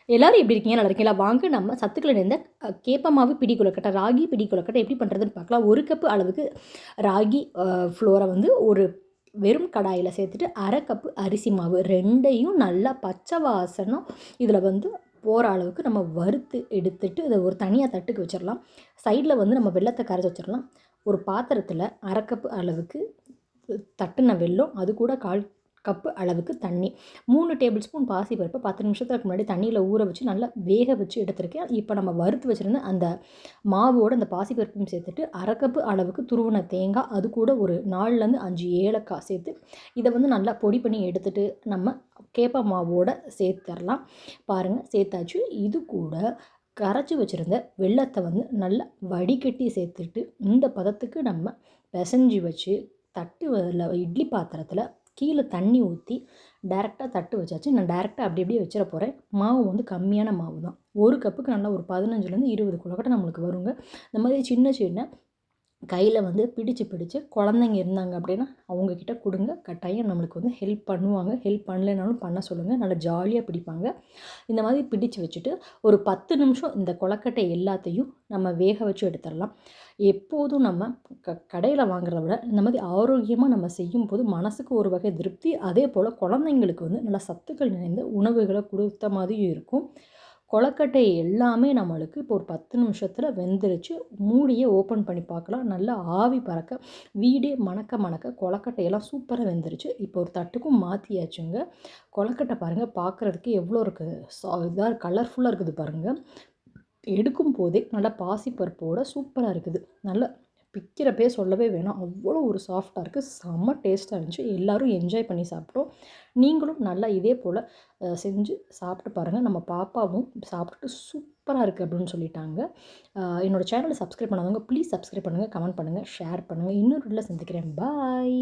எல்லாரும் எப்படி இருக்கீங்க? நல்லா இருக்கீங்களா? வாங்க நம்ம சத்துக்கள் நிறைந்த கேப்ப மாவு பிடி கொழுக்கட்டை, ராகி பிடி கொழுக்கட்டை எப்படி பண்ணுறதுன்னு பார்க்கலாம். 1 கப்பு அளவுக்கு ராகி ஃப்ளோரை வந்து ஒரு வெறும் கடாயில் சேர்த்துட்டு 1/2 கப்பு அரிசி மாவு 2யும் நல்லா பச்சை வாசனம் இதில் வந்து போகிற அளவுக்கு நம்ம வறுத்து எடுத்துட்டு இதை ஒரு தனியாக தட்டுக்கு வச்சிடலாம். சைடில் வந்து நம்ம வெல்லத்தை கரைச்சி வச்சிடலாம். ஒரு பாத்திரத்தில் 1/2 கப்பு அளவுக்கு தட்டுன வெல்லம், அது கூட 1/4 கப்பு அளவுக்கு தண்ணி, 3 டேபிள் ஸ்பூன் பாசிப்பருப்பு 10 நிமிஷத்துக்கு முன்னாடி தண்ணியில் ஊற வச்சு நல்லா வேக வச்சு எடுத்துருக்கேன். இப்போ நம்ம வறுத்து வச்சுருந்த அந்த மாவோடு அந்த பாசிப்பருப்பையும் சேர்த்துட்டு 1/2 கப்பு அளவுக்கு துருவின தேங்காய், அது கூட ஒரு 4லேருந்து 5 ஏலக்காய் சேர்த்து இதை வந்து நல்லா பொடி பண்ணி எடுத்துகிட்டு நம்ம கேப்ப மாவோடு சேர்த்துடலாம். பாருங்கள், சேர்த்தாச்சு. இது கூட கரைச்சி வச்சுருந்த வெல்லத்தை வந்து நல்லா வடிகட்டி சேர்த்துட்டு இந்த பதத்துக்கு நம்ம பிசைஞ்சு வச்சு இட்லி பாத்திரத்தில் கீழே தண்ணி ஊற்றி டைரெக்டாக தட்டு வச்சாச்சு. நான் டைரெக்டாக அப்படி அப்படியே வச்சிட போகிறேன். மாவு வந்து கம்மியான மாவு தான். 1 கப்புக்கு நல்லா ஒரு 15லேருந்து 20 கொழுக்கட்டை நம்மளுக்கு வருங்க. இந்த மாதிரி சின்ன சின்ன கையில் வந்து பிடிச்சு குழந்தைங்க இருந்தாங்க அப்படின்னா அவங்கக்கிட்ட கொடுங்க. கட்டாயம் நம்மளுக்கு வந்து ஹெல்ப் பண்ணுவாங்க. ஹெல்ப் பண்ணலைனாலும் பண்ண சொல்லுங்கள். நல்லா ஜாலியாக பிடிப்பாங்க. இந்த மாதிரி பிடிச்சு வச்சுட்டு ஒரு 10 நிமிஷம் இந்த கொழுக்கட்டை எல்லாத்தையும் நம்ம வேக வச்சு எடுத்துடலாம். எப்போதும் நம்ம கடையில் வாங்குறத விட இந்த மாதிரி ஆரோக்கியமாக நம்ம செய்யும்போது மனசுக்கு ஒரு வகை திருப்தி, அதே போல் குழந்தைங்களுக்கு வந்து நல்லா சத்துக்கள் நிறைந்த உணவுகளை கொடுத்த மாதிரியும் இருக்கும். கொழுக்கட்டை எல்லாமே நம்மளுக்கு இப்போ ஒரு 10 நிமிஷத்தில் வெந்துருச்சு. மூடியை ஓப்பன் பண்ணி பார்க்கலாம். நல்லா ஆவி பறக்க வீடே மணக்க கொழுக்கட்டையெல்லாம் சூப்பராக வெந்துருச்சு. இப்போ ஒரு தட்டுக்கும் மாற்றியாச்சுங்க. கொழுக்கட்டை பாருங்கள், பார்க்குறதுக்கு எவ்வளோ இருக்குது, இதாக கலர்ஃபுல்லாக இருக்குது பாருங்கள். எடுக்கும் போதே நல்லா பாசிப்பருப்போடு சூப்பராக இருக்குது. நல்லா பிக்கிறப்பே சொல்லவே வேணாம், அவ்வளோ ஒரு சாஃப்டாக இருக்குது. செம்ம டேஸ்ட்டாக இருந்துச்சு. எல்லோரும் என்ஜாய் பண்ணி சாப்பிட்டோம். நீங்களும் நல்லா இதே போல் செஞ்சு சாப்பிட்டு பாருங்கள். நம்ம பாப்பாவும் சாப்பிட்டுட்டு சூப்பராக இருக்குது அப்படின்னு சொல்லிட்டாங்க. என்னோடய சேனலை சப்ஸ்கிரைப் பண்ணாதவங்க ப்ளீஸ் சப்ஸ்கிரைப் பண்ணுங்கள், கமெண்ட் பண்ணுங்கள், ஷேர் பண்ணுங்கள். இன்னொரு வீடியோவில் சந்திக்கிறேன். பாய்.